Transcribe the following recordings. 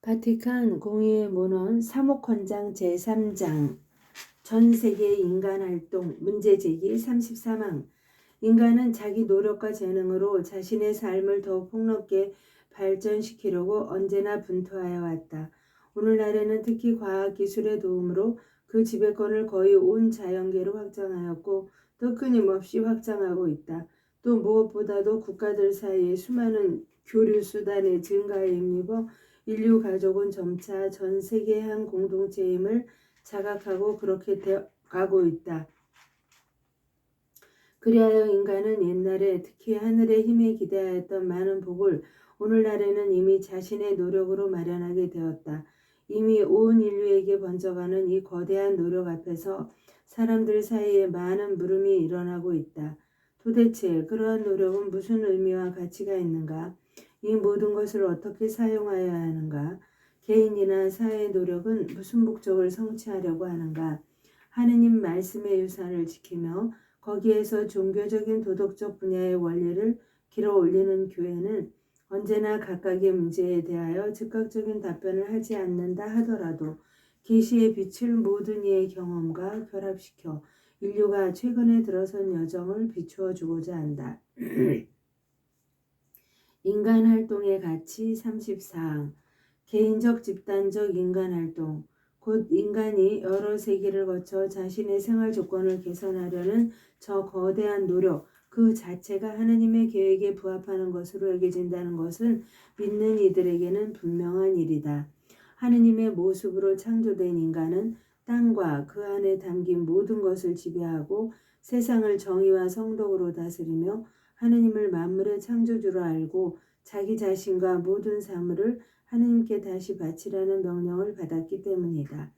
바티칸 공의회 문헌 사목헌장 제3장 전세계 인간활동 문제제기 33항 인간은 자기 노력과 재능으로 자신의 삶을 더욱 폭넓게 발전시키려고 언제나 분투하여 왔다. 오늘날에는 특히 과학기술의 도움으로 그 지배권을 거의 온 자연계로 확장하였고 또 끊임없이 확장하고 있다. 또 무엇보다도 국가들 사이에 수많은 교류수단의 증가에 힘입어 인류 가족은 점차 전 세계의 한 공동체임을 자각하고 그렇게 되어가고 있다. 그리하여 인간은 옛날에 특히 하늘의 힘에 기대하였던 많은 복을 오늘날에는 이미 자신의 노력으로 마련하게 되었다. 이미 온 인류에게 번져가는 이 거대한 노력 앞에서 사람들 사이에 많은 물음이 일어나고 있다. 도대체 그러한 노력은 무슨 의미와 가치가 있는가? 이 모든 것을 어떻게 사용하여야 하는가? 개인이나 사회의 노력은 무슨 목적을 성취하려고 하는가? 하느님 말씀의 유산을 지키며 거기에서 종교적인 도덕적 분야의 원리를 길어 올리는 교회는 언제나 각각의 문제에 대하여 즉각적인 답변을 하지 않는다 하더라도 계시의 빛을 모든 이의 경험과 결합시켜 인류가 최근에 들어선 여정을 비추어 주고자 한다. 인간활동의 가치 34항 개인적 집단적 인간활동 곧 인간이 여러 세기를 거쳐 자신의 생활 조건을 개선하려는 저 거대한 노력 그 자체가 하느님의 계획에 부합하는 것으로 여겨진다는 것은 믿는 이들에게는 분명한 일이다. 하느님의 모습으로 창조된 인간은 땅과 그 안에 담긴 모든 것을 지배하고 세상을 정의와 성덕으로 다스리며 하느님을 만물의 창조주로 알고 자기 자신과 모든 사물을 하느님께 다시 바치라는 명령을 받았기 때문이다.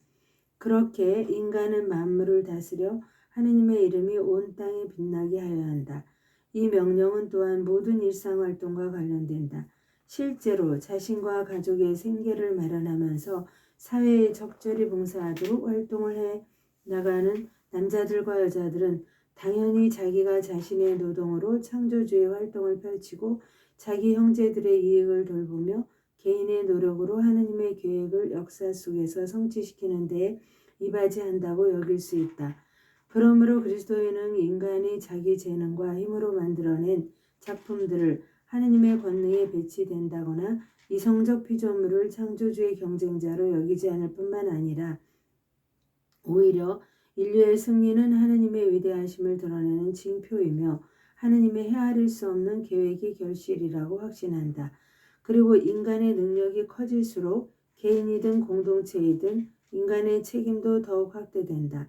그렇게 인간은 만물을 다스려 하느님의 이름이 온 땅에 빛나게 하여야 한다. 이 명령은 또한 모든 일상활동과 관련된다. 실제로 자신과 가족의 생계를 마련하면서 사회에 적절히 봉사하도록 활동을 해 나가는 남자들과 여자들은 당연히 자기가 자신의 노동으로 창조주의 활동을 펼치고 자기 형제들의 이익을 돌보며 개인의 노력으로 하느님의 계획을 역사 속에서 성취시키는 데에 이바지한다고 여길 수 있다. 그러므로 그리스도인은 인간이 자기 재능과 힘으로 만들어낸 작품들을 하느님의 권능에 배치된다거나 이성적 피조물을 창조주의 경쟁자로 여기지 않을 뿐만 아니라 오히려 인류의 승리는 하느님의 위대하심을 드러내는 징표이며 하느님의 헤아릴 수 없는 계획의 결실이라고 확신한다. 그리고 인간의 능력이 커질수록 개인이든 공동체이든 인간의 책임도 더욱 확대된다.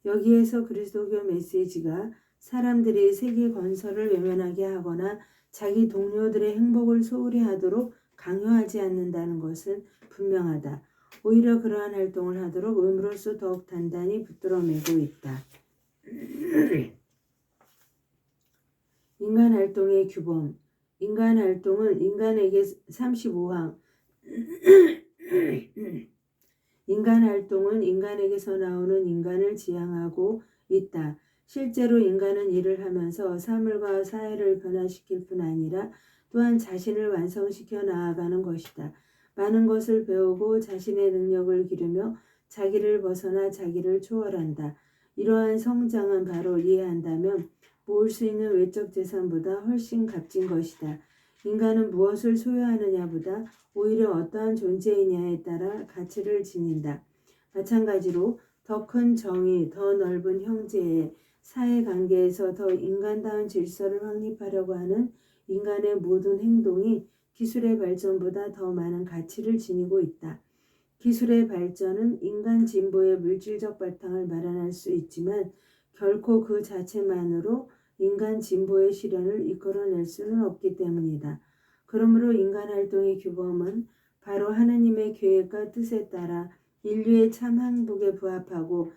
여기에서 그리스도교 메시지가 사람들이 세계 건설을 외면하게 하거나 자기 동료들의 행복을 소홀히 하도록 강요하지 않는다는 것은 분명하다. 오히려 그러한 활동을 하도록 의무로서 더욱 단단히 붙들어매고 있다. 인간활동의 규범 인간활동은 인간에게 35항 인간활동은 인간에게서 나오는 인간을 지향하고 있다. 실제로 인간은 일을 하면서 사물과 사회를 변화시킬 뿐 아니라 또한 자신을 완성시켜 나아가는 것이다. 많은 것을 배우고 자신의 능력을 기르며 자기를 벗어나 자기를 초월한다. 이러한 성장은 바로 이해한다면 모을 수 있는 외적 재산보다 훨씬 값진 것이다. 인간은 무엇을 소유하느냐보다 오히려 어떠한 존재이냐에 따라 가치를 지닌다. 마찬가지로 더 큰 정의, 더 넓은 형제의 사회관계에서 더 인간다운 질서를 확립하려고 하는 인간의 모든 행동이 기술의 발전보다 더 많은 가치를 지니고 있다. 기술의 발전은 인간 진보의 물질적 바탕을 마련할 수 있지만 결코 그 자체만으로 인간 진보의 실현을 이끌어낼 수는 없기 때문이다. 그러므로 인간활동의 규범은 바로 하느님의 계획과 뜻에 따라 인류의 참 행복에 부합하고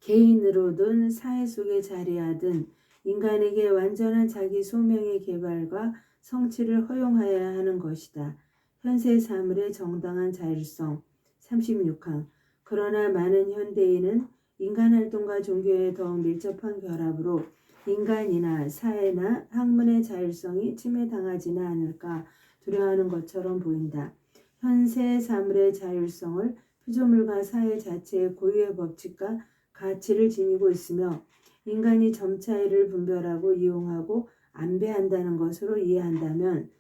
개인으로든 사회 속에 자리하든 인간에게 완전한 자기 소명의 개발과 성취를 허용하여야 하는 것이다. 현세 사물의 정당한 자율성 36항 그러나 많은 현대인은 인간활동과 종교의 더욱 밀접한 결합으로 인간이나 사회나 학문의 자율성이 침해당하지는 않을까 두려워하는 것처럼 보인다. 현세 사물의 자율성을 피조물과 사회 자체의 고유의 법칙과 가치를 지니고 있으며 인간이 점차 이를 분별하고 이용하고 안배한다는 것으로 이해한다면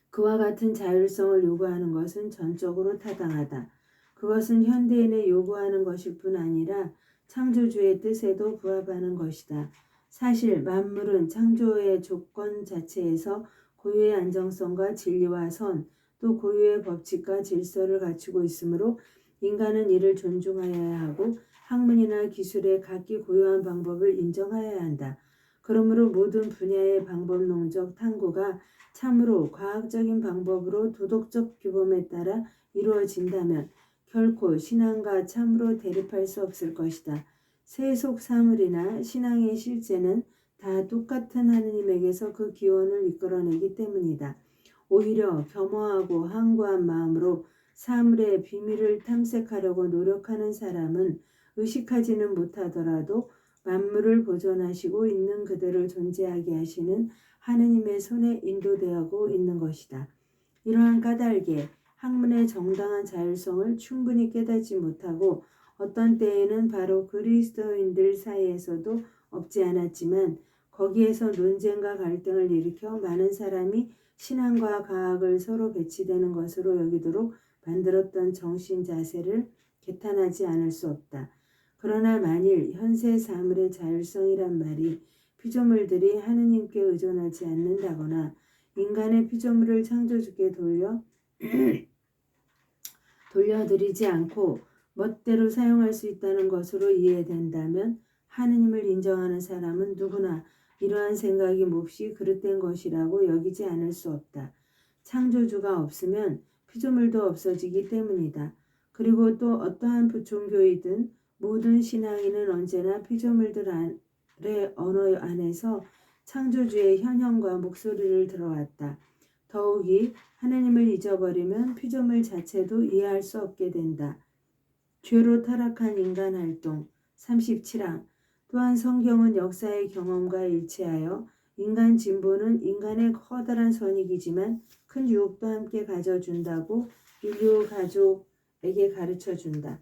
그와 같은 자율성을 요구하는 것은 전적으로 타당하다. 그것은 현대인의 요구하는 것일 뿐 아니라 창조주의 뜻에도 부합하는 것이다. 사실 만물은 창조의 조건 자체에서 고유의 안정성과 진리와 선, 또 고유의 법칙과 질서를 갖추고 있으므로 인간은 이를 존중하여야 하고 학문이나 기술의 각기 고유한 방법을 인정하여야 한다. 그러므로 모든 분야의 방법론적 탐구가 참으로 과학적인 방법으로 도덕적 규범에 따라 이루어진다면 결코 신앙과 참으로 대립할 수 없을 것이다. 세속 사물이나 신앙의 실제는 다 똑같은 하느님에게서 그 기원을 이끌어내기 때문이다. 오히려 겸허하고 항구한 마음으로 사물의 비밀을 탐색하려고 노력하는 사람은 의식하지는 못하더라도 만물을 보존하시고 있는 그대로 존재하게 하시는 하느님의 손에 인도되고 있는 것이다. 이러한 까닭에 학문의 정당한 자율성을 충분히 깨닫지 못하고 어떤 때에는 바로 그리스도인들 사이에서도 없지 않았지만 거기에서 논쟁과 갈등을 일으켜 많은 사람이 신앙과 과학을 서로 배치되는 것으로 여기도록 만들었던 정신 자세를 개탄하지 않을 수 없다. 그러나 만일 현세 사물의 자율성이란 말이 피조물들이 하느님께 의존하지 않는다거나 인간의 피조물을 창조주께 돌려드리지 않고 멋대로 사용할 수 있다는 것으로 이해된다면 하느님을 인정하는 사람은 누구나 이러한 생각이 몹시 그릇된 것이라고 여기지 않을 수 없다. 창조주가 없으면 피조물도 없어지기 때문이다. 그리고 또 어떠한 종교이든 모든 신앙인은 언제나 피조물들의 언어 안에서 창조주의 현현과 목소리를 들어왔다. 더욱이 하나님을 잊어버리면 피조물 자체도 이해할 수 없게 된다. 죄로 타락한 인간 활동 37항 또한 성경은 역사의 경험과 일치하여 인간 진보는 인간의 커다란 선익이지만 큰 유혹도 함께 가져준다고 인류 가족에게 가르쳐준다.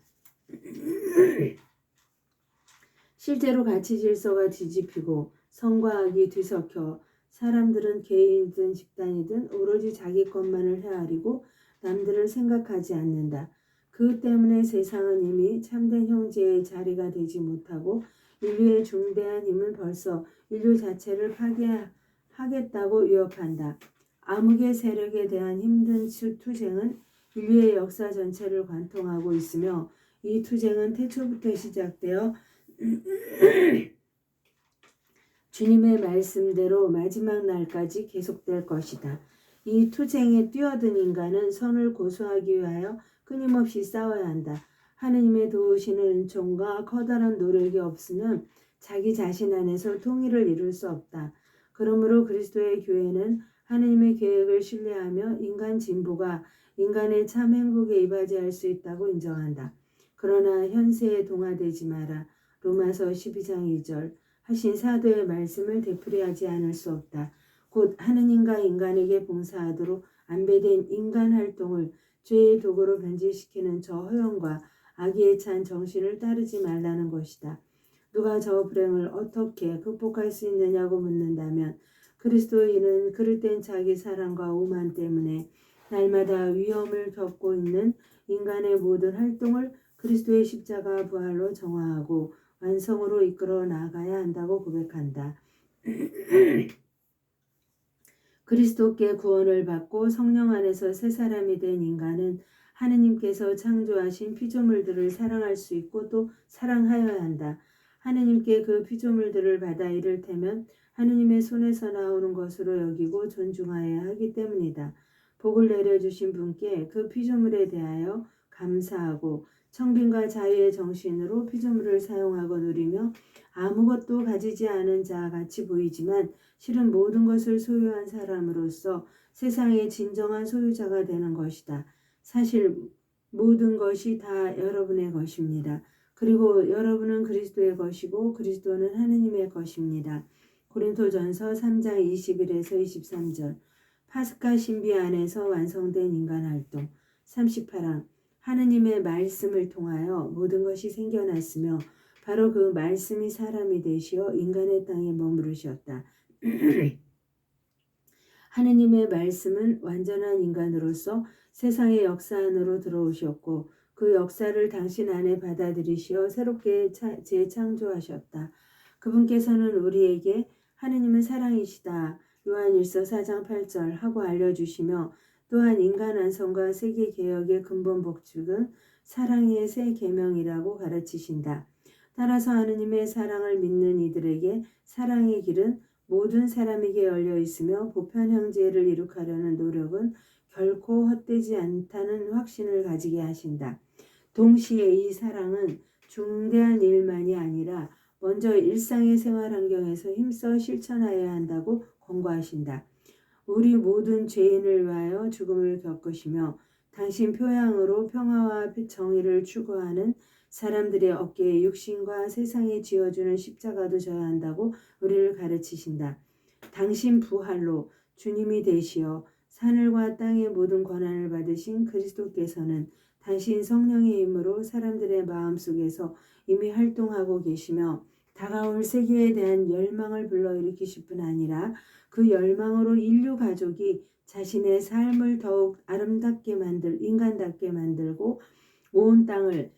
실제로 가치 질서가 뒤집히고 성과 악이 뒤섞여 사람들은 개인이든 집단이든 오로지 자기 것만을 헤아리고 남들을 생각하지 않는다. 그 때문에 세상은 이미 참된 형제의 자리가 되지 못하고 인류의 중대한 힘은 벌써 인류 자체를 파괴하겠다고 위협한다. 암흑의 세력에 대한 힘든 투쟁은 인류의 역사 전체를 관통하고 있으며 이 투쟁은 태초부터 시작되어 주님의 말씀대로 마지막 날까지 계속될 것이다. 이 투쟁에 뛰어든 인간은 선을 고수하기 위하여 끊임없이 싸워야 한다. 하느님의 도우시는 은총과 커다란 노력이 없으면 자기 자신 안에서 통일을 이룰 수 없다. 그러므로 그리스도의 교회는 하느님의 계획을 신뢰하며 인간 진보가 인간의 참 행복에 이바지할 수 있다고 인정한다. 그러나 현세에 동화되지 마라. 로마서 12장 2절 하신 사도의 말씀을 되풀이하지 않을 수 없다. 곧 하느님과 인간에게 봉사하도록 안배된 인간 활동을 죄의 도구로 변질시키는 저 허영과 악의에 찬 정신을 따르지 말라는 것이다. 누가 저 불행을 어떻게 극복할 수 있느냐고 묻는다면 그리스도인은 그릇된 자기 사랑과 오만 때문에 날마다 위험을 겪고 있는 인간의 모든 활동을 그리스도의 십자가 부활로 정화하고 완성으로 이끌어 나가야 한다고 고백한다. 그리스도께 구원을 받고 성령 안에서 새 사람이 된 인간은 하느님께서 창조하신 피조물들을 사랑할 수 있고 또 사랑하여야 한다. 하느님께 그 피조물들을 받아 이를테면 하느님의 손에서 나오는 것으로 여기고 존중하여야 하기 때문이다. 복을 내려주신 분께 그 피조물에 대하여 감사하고 청빈과 자유의 정신으로 피조물을 사용하고 누리며 아무것도 가지지 않은 자 같이 보이지만 실은 모든 것을 소유한 사람으로서 세상의 진정한 소유자가 되는 것이다. 사실 모든 것이 다 여러분의 것입니다. 그리고 여러분은 그리스도의 것이고 그리스도는 하느님의 것입니다. 고린도전서 3장 21에서 23절. 파스카 신비 안에서 완성된 인간 활동. 38항. 하느님의 말씀을 통하여 모든 것이 생겨났으며 바로 그 말씀이 사람이 되시어 인간의 땅에 머무르셨다. 하느님의 말씀은 완전한 인간으로서 세상의 역사 안으로 들어오셨고 그 역사를 당신 안에 받아들이시어 새롭게 재창조하셨다. 그분께서는 우리에게 하느님은 사랑이시다. 요한일서 4장 8절 하고 알려주시며 또한 인간 완성과 세계 개혁의 근본 법칙은 사랑의 새 계명이라고 가르치신다. 따라서 하느님의 사랑을 믿는 이들에게 사랑의 길은 모든 사람에게 열려 있으며 보편 형제를 이룩하려는 노력은 결코 헛되지 않다는 확신을 가지게 하신다. 동시에 이 사랑은 중대한 일만이 아니라 먼저 일상의 생활 환경에서 힘써 실천하여야 한다고 권고하신다. 우리 모든 죄인을 위하여 죽음을 겪으시며 당신 표양으로 평화와 정의를 추구하는 사람들의 어깨에 육신과 세상이 쥐어주는 십자가도 져야 한다고 우리를 가르치신다. 당신 부활로 주님이 되시어 하늘과 땅의 모든 권한을 받으신 그리스도께서는 당신 성령의 힘으로 사람들의 마음속에서 이미 활동하고 계시며 다가올 세계에 대한 열망을 불러일으키실 뿐 아니라 그 열망으로 인류 가족이 자신의 삶을 더욱 아름답게 인간답게 만들고 온 땅을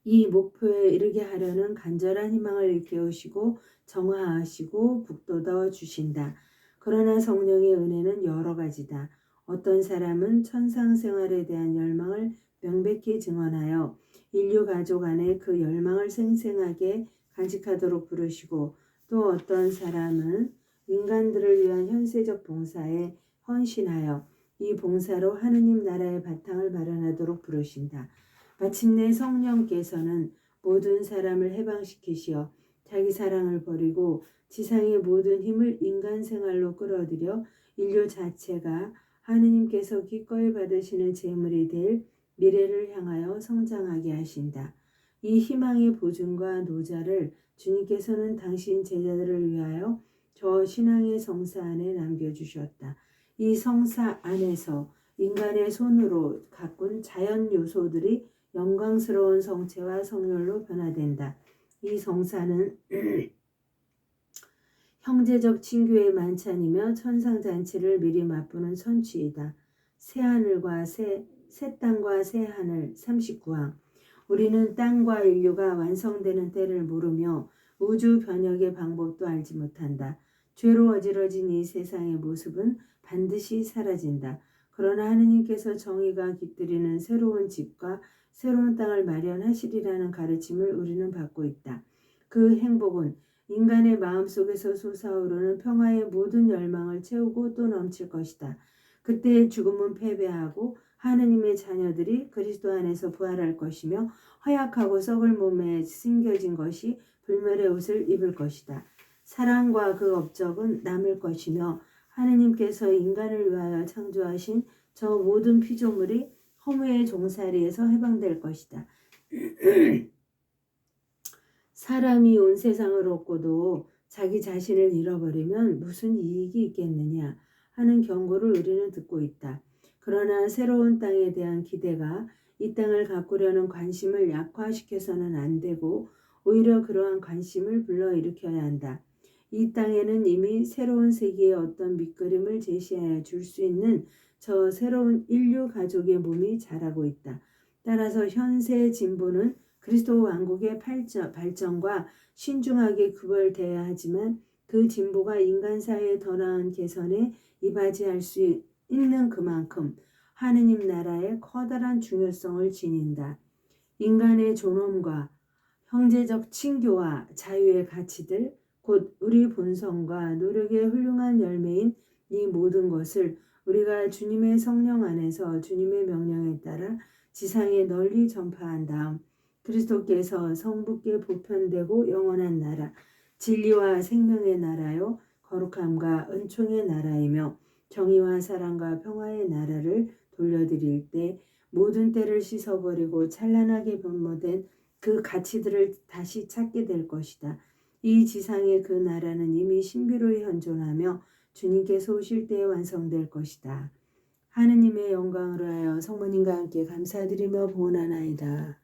이 목표에 이르게 하려는 간절한 희망을 일깨우시고 정화하시고 북돋워 주신다. 그러나 성령의 은혜는 여러 가지다. 어떤 사람은 천상 생활에 대한 열망을 명백히 증언하여 인류 가족 안에 그 열망을 생생하게 간직하도록 부르시고 또 어떤 사람은 인간들을 위한 현세적 봉사에 헌신하여 이 봉사로 하느님 나라의 바탕을 마련하도록 부르신다. 마침내 성령께서는 모든 사람을 해방시키시어 자기 사랑을 버리고 지상의 모든 힘을 인간 생활로 끌어들여 인류 자체가 하느님께서 기꺼이 받으시는 제물이 될 미래를 향하여 성장하게 하신다. 이 희망의 보증과 노자를 주님께서는 당신 제자들을 위하여 저 신앙의 성사 안에 남겨주셨다. 이 성사 안에서 인간의 손으로 가꾼 자연 요소들이 영광스러운 성체와 성혈로 변화된다. 이 성사는 형제적 친교의 만찬이며 천상잔치를 미리 맛보는 선취이다. 새하늘과 새 땅과 새하늘 39항. 우리는 땅과 인류가 완성되는 때를 모르며 우주 변혁의 방법도 알지 못한다. 죄로 어지러진 이 세상의 모습은 반드시 사라진다. 그러나 하느님께서 정의가 깃들이는 새로운 집과 새로운 땅을 마련하시리라는 가르침을 우리는 받고 있다. 그 행복은 인간의 마음속에서 솟아오르는 평화의 모든 열망을 채우고 또 넘칠 것이다. 그때 죽음은 패배하고 하느님의 자녀들이 그리스도 안에서 부활할 것이며 허약하고 썩을 몸에 숨겨진 것이 불멸의 옷을 입을 것이다. 사랑과 그 업적은 남을 것이며 하느님께서 인간을 위하여 창조하신 저 모든 피조물이 허무의 종살이에서 해방될 것이다. 사람이 온 세상을 얻고도 자기 자신을 잃어버리면 무슨 이익이 있겠느냐 하는 경고를 우리는 듣고 있다. 그러나 새로운 땅에 대한 기대가 이 땅을 가꾸려는 관심을 약화시켜서는 안 되고 오히려 그러한 관심을 불러일으켜야 한다. 이 땅에는 이미 새로운 세계의 어떤 밑그림을 제시하여 줄 수 있는 저 새로운 인류 가족의 몸이 자라고 있다. 따라서 현세의 진보는 그리스도 왕국의 발전과 신중하게 구별되어야 하지만 그 진보가 인간 사회의 더 나은 개선에 이바지할 수 있는 그만큼 하느님 나라의 커다란 중요성을 지닌다. 인간의 존엄과 형제적 친교와 자유의 가치들, 곧 우리 본성과 노력의 훌륭한 열매인 이 모든 것을 우리가 주님의 성령 안에서 주님의 명령에 따라 지상에 널리 전파한 다음 그리스도께서 성부께 보편되고 영원한 나라, 진리와 생명의 나라요 거룩함과 은총의 나라이며 정의와 사랑과 평화의 나라를 돌려드릴 때 모든 때를 씻어버리고 찬란하게 변모된 그 가치들을 다시 찾게 될 것이다. 이 지상의 그 나라는 이미 신비로이 현존하며 주님께서 오실 때에 완성될 것이다. 하느님의 영광을 하여 성모님과 함께 감사드리며 보온하나이다.